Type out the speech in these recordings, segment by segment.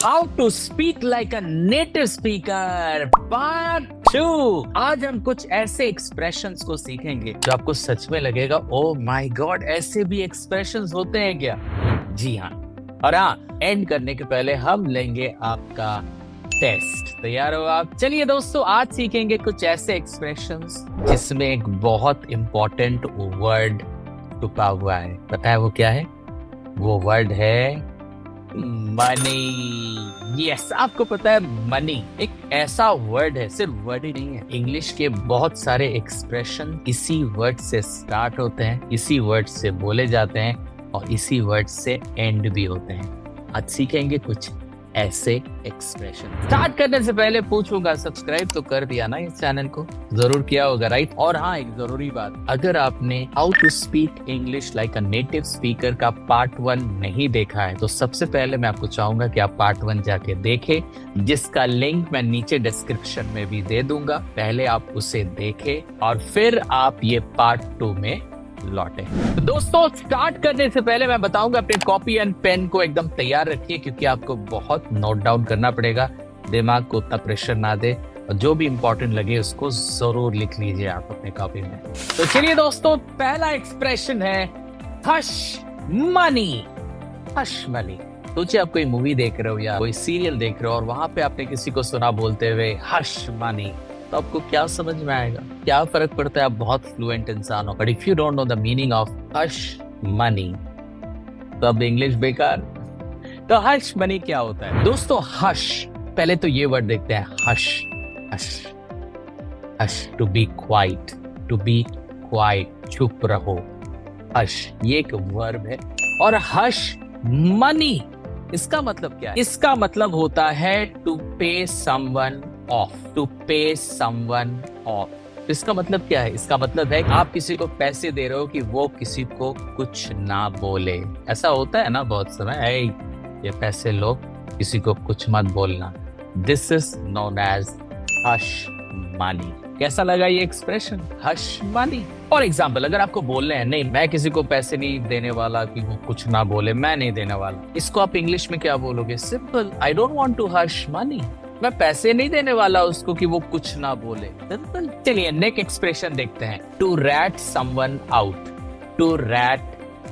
How to speak like a native speaker part 2। आज हम कुछ ऐसे एक्सप्रेशंस को सीखेंगे जो आपको सच में लगेगा ओ माय गॉड, ऐसे भी एक्सप्रेशंस होते हैं क्या? जी हाँ। और हाँ, एंड करने के पहले हम लेंगे आपका टेस्ट। तैयार हो आप? चलिए दोस्तों, आज सीखेंगे कुछ ऐसे एक्सप्रेशंस जिसमें एक बहुत इंपॉर्टेंट वर्ड छुपा हुआ है। पता है वो क्या है? वो वर्ड है मनी। यस, आपको पता है मनी एक ऐसा वर्ड है, सिर्फ वर्ड ही नहीं है। इंग्लिश के बहुत सारे एक्सप्रेशन इसी वर्ड से स्टार्ट होते हैं, इसी वर्ड से बोले जाते हैं और इसी वर्ड से एंड भी होते हैं। आज सीखेंगे कुछ ऐसे एक्सप्रेशन। स्टार्ट करने से पहले पूछूंगा, सब्सक्राइब तो कर दिया ना इस चैनल को? जरूर किया होगा, राइट? और हाँ, एक जरूरी बात, अगर आपने how to speak English like a native speaker का पार्ट 1 नहीं देखा है तो सबसे पहले मैं आपको चाहूंगा कि आप पार्ट 1 जाके देखें, जिसका लिंक मैं नीचे डिस्क्रिप्शन में भी दे दूंगा। पहले आप उसे देखें और फिर आप ये पार्ट 2 में लौटे। तो दोस्तों, स्टार्ट करने से पहले मैं बताऊंगा अपने कॉपी एंड पेन को एकदम तैयार रखिए, क्योंकि आपको बहुत नोट डाउन करना पड़ेगा। दिमाग को उतना प्रेशर ना दे और जो भी इंपॉर्टेंट लगे उसको जरूर लिख लीजिए आप अपने कॉपी में। तो चलिए दोस्तों, पहला एक्सप्रेशन है हश मनी। Hush money. सोचिए आप कोई मूवी देख रहे हो या कोई सीरियल देख रहे हो और वहां पे आपने किसी को सुना बोलते हुए हश मनी, तो आपको क्या समझ में आएगा? क्या फर्क पड़ता है? आप बहुत फ्लुएंट इंसान हो, but if you don't know the meaning of hush money तो अब इंग्लिश बेकार। तो हश मनी क्या होता है दोस्तों? हश, पहले तो ये वर्ड देखते हैं, hush. Hush, hush, to be quiet, to be quiet, चुप रहो। हश, ये एक वर्ब है। और हश मनी, इसका मतलब क्या है? इसका मतलब होता है टू पे समवन ऑफ, टू पे समवन ऑफ। इसका मतलब क्या है? इसका मतलब है आप किसी को पैसे दे रहे हो कि वो किसी को कुछ ना बोले। ऐसा होता है ना बहुत समय, ये पैसे लो, किसी को कुछ मत बोलना। This is known as hush money. कैसा लगा ये expression, hush money? For example, अगर आपको बोलना है नहीं मैं किसी को पैसे नहीं देने वाला कि वो कुछ ना बोले, मैं नहीं देने वाला, इसको आप इंग्लिश में क्या बोलोगे? Simple, I don't want to hush money. मैं पैसे नहीं देने वाला उसको कि वो कुछ ना बोले। चलिए नेक्स्ट एक्सप्रेशन देखते हैं, to rat someone out. To rat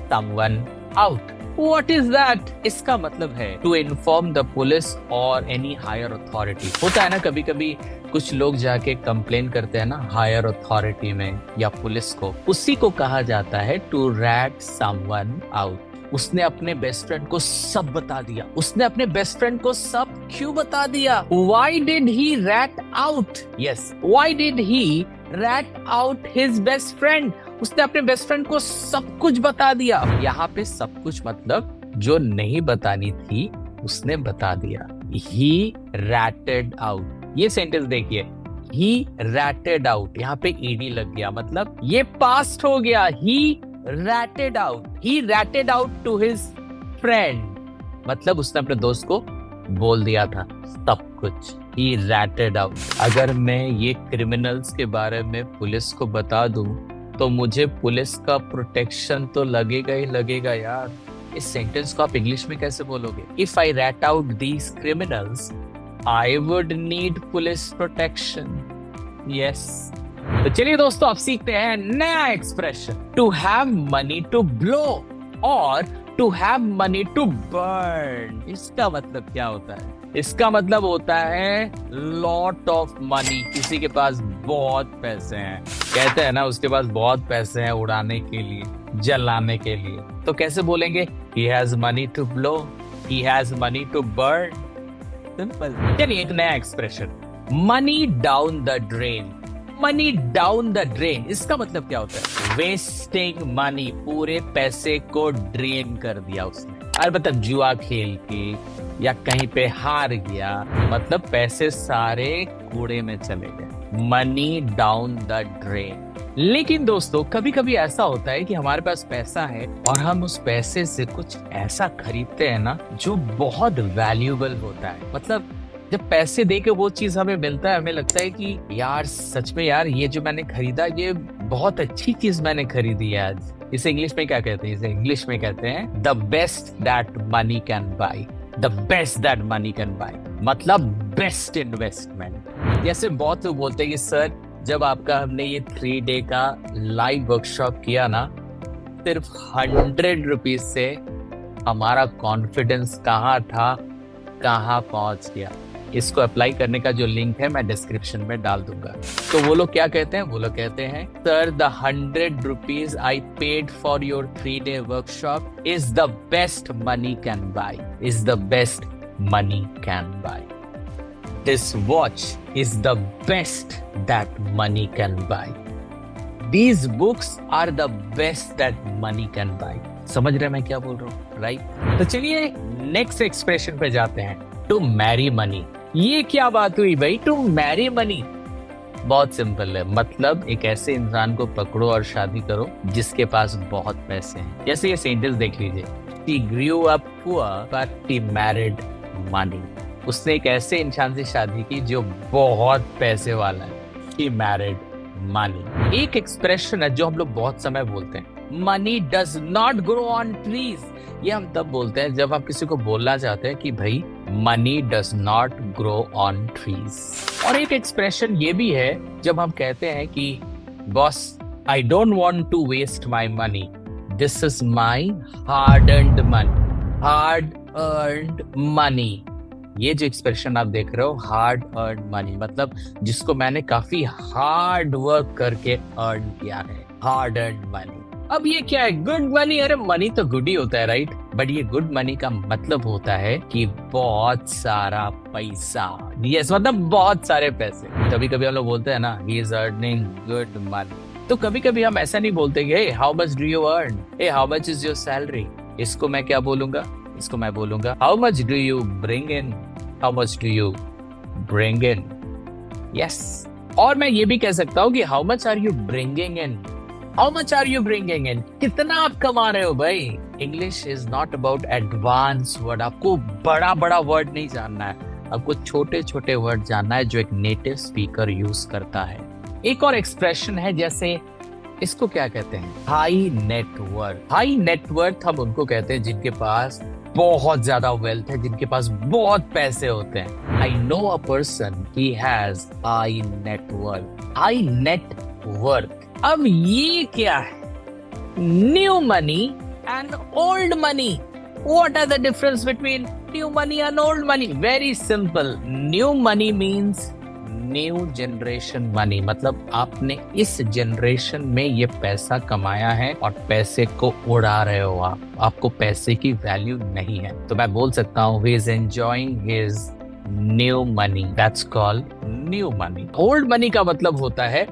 someone out, what is that? इसका मतलब है टू इन्फॉर्म द पुलिस और एनी हायर अथॉरिटी। होता है ना कभी कभी कुछ लोग जाके कंप्लेन करते हैं ना हायर अथॉरिटी में या पुलिस को, उसी को कहा जाता है टू रैट समवन आउट। उसने अपने बेस्ट फ्रेंड को सब बता दिया। उसने अपने बेस्ट फ्रेंड को सब क्यों बता दिया? Why did he rat out? Yes, why did he rat out his best friend? उसने अपने बेस्ट फ्रेंड को सब कुछ बता दिया। यहाँ पे सब कुछ मतलब जो नहीं बतानी थी उसने बता दिया। He ratted out। ये सेंटेंस देखिए, he ratted out, यहाँ पे ed लग गया, मतलब ये पास्ट हो गया। He ratted out, he ratted out to his friend, मतलब उसने अपने दोस्त को बोल दिया था सब कुछ। he ratted out। अगर मैं ये क्रिमिनल्स के बारे में पुलिस को बता दूं तो मुझे पुलिस का प्रोटेक्शन तो लगेगा ही लगेगा यार। इस सेंटेंस को आप इंग्लिश में कैसे बोलोगे? If I rat out these criminals, I would need police protection। Yes। तो चलिए दोस्तों, अब सीखते हैं नया expression, to have money to blow और to have money to burn. इसका मतलब क्या होता है? इसका मतलब होता है लॉट ऑफ मनी। किसी के पास बहुत पैसे हैं, कहते हैं ना उसके पास बहुत पैसे हैं उड़ाने के लिए, जलाने के लिए, तो कैसे बोलेंगे? He has money to blow, he has money to burn। Simple. चलिए एक नया expression, money down the drain. Money down the drain, इसका मतलब क्या होता है? वेस्टिंग मनी, पूरे पैसे को ड्रेन कर दिया उसने। अलबत्ता जुआ खेल के या कहीं पे हार गया, मतलब पैसे सारे कूड़े में चले गए। Money down the drain. लेकिन दोस्तों, कभी कभी ऐसा होता है कि हमारे पास पैसा है और हम उस पैसे से कुछ ऐसा खरीदते हैं ना जो बहुत वैल्यूएबल होता है। मतलब जब पैसे दे के वो चीज हमें मिलता है, हमें लगता है कि यार सच में यार ये जो मैंने खरीदा ये बहुत अच्छी चीज मैंने खरीदी है आज। इसे इंग्लिश में क्या कहते हैं? इसे इंग्लिश में कहते हैं the best that money can buy. The best that money can buy, मतलब बेस्ट इन्वेस्टमेंट। जैसे बहुत लोग बोलते हैं कि सर जब आपका हमने ये 3 डे का लाइव वर्कशॉप किया ना, सिर्फ 100 रुपीज से हमारा कॉन्फिडेंस कहाँ था, कहाँ पहुंच गया। इसको अप्लाई करने का जो लिंक है मैं डिस्क्रिप्शन में डाल दूंगा। तो वो लोग क्या कहते हैं, वो लोग कहते हैं sir the 100 rupees I paid for your 3 day workshop is the best money can buy, is the best money can buy. This watch is the best that money can buy. These books are the best that money can buy। समझ रहे मैं क्या बोल रहा हूँ, right? तो चलिए next expression पे जाते हैं, टू मैरी मनी। ये क्या बात हुई भाई, टू मैरी मनी? बहुत सिंपल है, मतलब एक ऐसे इंसान को पकड़ो और शादी करो जिसके पास बहुत पैसे हैं। जैसे ये सेंटेंस देख लीजिए, She grew up poor but she married money। उसने एक ऐसे इंसान से शादी की जो बहुत पैसे वाला है। She married money। एक एक्सप्रेशन है जो हम लोग बहुत समय बोलते हैं, money does not grow on trees. ये हम तब बोलते हैं जब आप किसी को बोलना चाहते हैं कि भाई money does not grow on trees. और एक एक्सप्रेशन ये भी है जब हम कहते हैं कि boss I don't want to waste my money, this is my hard earned money. Hard earned money, ये जो एक्सप्रेशन आप देख रहे हो, हार्ड अर्न मनी, मतलब जिसको मैंने काफी हार्ड वर्क करके अर्न किया है, हार्ड अर्न मनी। अब ये क्या है, गुड मनी? अरे मनी तो गुड ही होता है, राइट? बट ये गुड मनी का मतलब होता है कि बहुत सारा पैसा। यस, मतलब बहुत सारे पैसे। कभी कभी हम लोग बोलते हैं ना, he is earning good money. तो कभी कभी हम ऐसा नहीं बोलते कि how much do you earn, how much is your salary. इसको मैं क्या बोलूंगा, इसको मैं बोलूंगा how much do you bring in, how much do you bring in. Yes, और मैं ये भी कह सकता हूँ कि how much are you bringing in, how much are you bringing in, कितना आप कमा रहे हो भाई। English is not about advance word, आपको बड़ा बड़ा वर्ड नहीं जानना है, आपको छोटे छोटे वर्ड जानना है जो एक नेटिव स्पीकर यूज करता है। एक और एक्सप्रेशन है, जैसे इसको क्या कहते हैं, हाई नेटवर्थ। हाई नेटवर्थ हम उनको कहते हैं जिनके पास बहुत ज्यादा वेल्थ है, जिनके पास बहुत पैसे होते हैं। I know a person he has high net worth, high net worth. अब ये क्या है, new money and old money. What are the difference between new money and old money? Very simple, new money means new generation money, मतलब आपने इस generation में ये पैसा कमाया है और पैसे को उड़ा रहे हो आप, आपको पैसे की वैल्यू नहीं है। तो मैं बोल सकता हूँ he is enjoying his new money, that's called new money। old money का मतलब होता है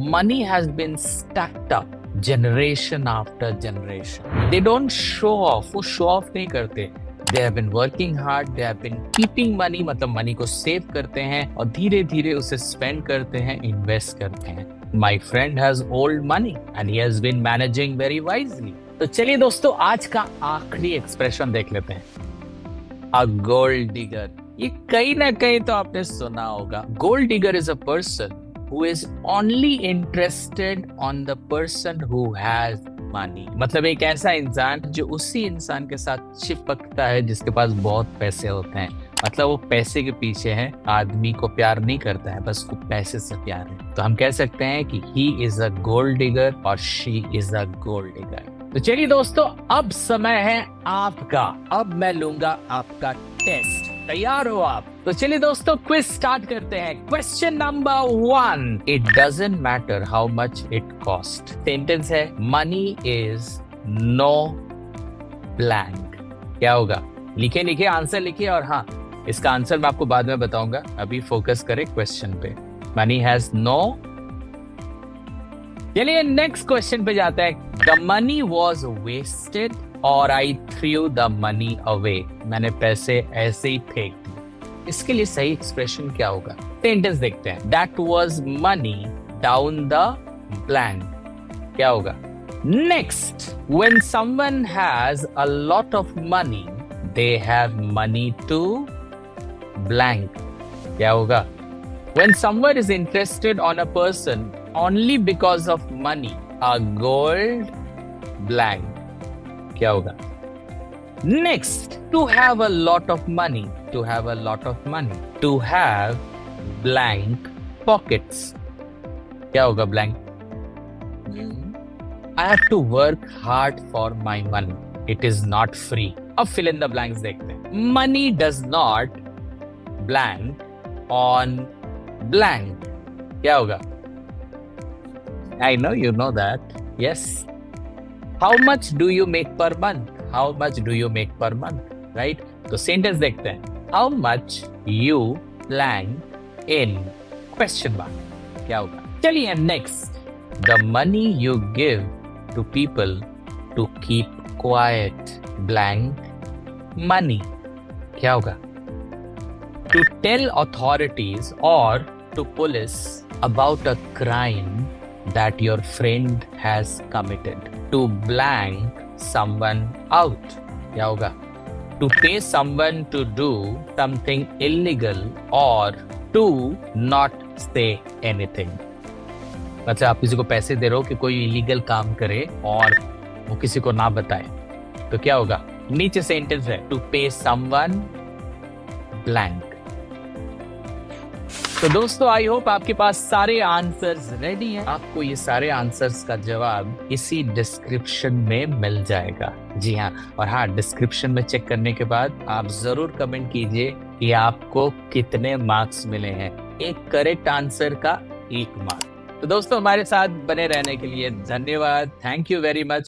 money has been stacked up generation after generation। they don't show off, वो show off नहीं करते। They have been working hard, they have been keeping money, मतलब money को save करते हैं और धीरे धीरे उसे स्पेंड करते हैं, इन्वेस्ट करते हैं। My friend has old money and he has been managing very wisely। तो चलिए दोस्तों, आज का आखिरी एक्सप्रेशन देख लेते हैं, A gold digger। ये कहीं ना कहीं तो आपने सुना होगा। Gold digger is a person who is only interested on the person who has money। मतलब एक ऐसा इंसान जो उसी इंसान के साथ चिपकता है जिसके पास बहुत पैसे होते हैं। मतलब वो पैसे के पीछे है, आदमी को प्यार नहीं करता है, बस उसको पैसे से प्यार है। तो हम कह सकते हैं कि he is a gold digger और she is a gold digger। तो चलिए दोस्तों, अब समय है आपका, अब मैं लूंगा आपका टेस्ट। तैयार हो आप? तो चलिए दोस्तों, क्विज स्टार्ट करते हैं। Question number 1, it doesn't matter how much it cost. Sentence है, मनी इज नो ब्लैंक। क्या होगा? लिखे लिखे आंसर लिखिए, और हाँ, इसका आंसर मैं आपको बाद में बताऊंगा, अभी फोकस करें क्वेश्चन पे। Money has no. चलिए नेक्स्ट क्वेश्चन पे जाते हैं। द मनी वॉज वेस्टेड और I threw the money away. मैंने पैसे ऐसे ही फेंक दिए। इसके लिए सही एक्सप्रेशन क्या होगा? सेंटेंस देखते हैं। That was money down the blank. क्या होगा? Next, when someone has a lot of money they have money to blank. क्या होगा? When someone is interested on a person only because of money, a gold blank। क्या होगा? Next, to have a lot of money, to have a lot of money, to have blank pockets. क्या होगा blank? I have to work hard for my money, it is not free. अब fill in the blanks देखते हैं। Money does not blank on blank. क्या होगा? I know you know that, yes. How much do you make per month, how much do you make per month, right? तो sentence देखते हैं। How much you blank in question mark. क्या होगा? चलिए next, the money you give to people to keep quiet blank money. क्या होगा? To tell authorities और to police about a crime that your friend has committed, to blank someone out। क्या होगा? To pay someone to do something illegal or to not say anything। अच्छा, आप किसी को पैसे दे रहे हो कि कोई इलीगल काम करे और वो किसी को ना बताए, तो क्या होगा? नीचे सेंटेंस है, to pay someone blank। तो दोस्तों, आई होप आपके पास सारे आंसर्स रेडी हैं। आपको ये सारे आंसर्स का जवाब इसी डिस्क्रिप्शन में मिल जाएगा। जी हाँ, और हाँ, डिस्क्रिप्शन में चेक करने के बाद आप जरूर कमेंट कीजिए कि आपको कितने मार्क्स मिले हैं। एक करेक्ट आंसर का 1 मार्क। तो दोस्तों, हमारे साथ बने रहने के लिए धन्यवाद। Thank you very much.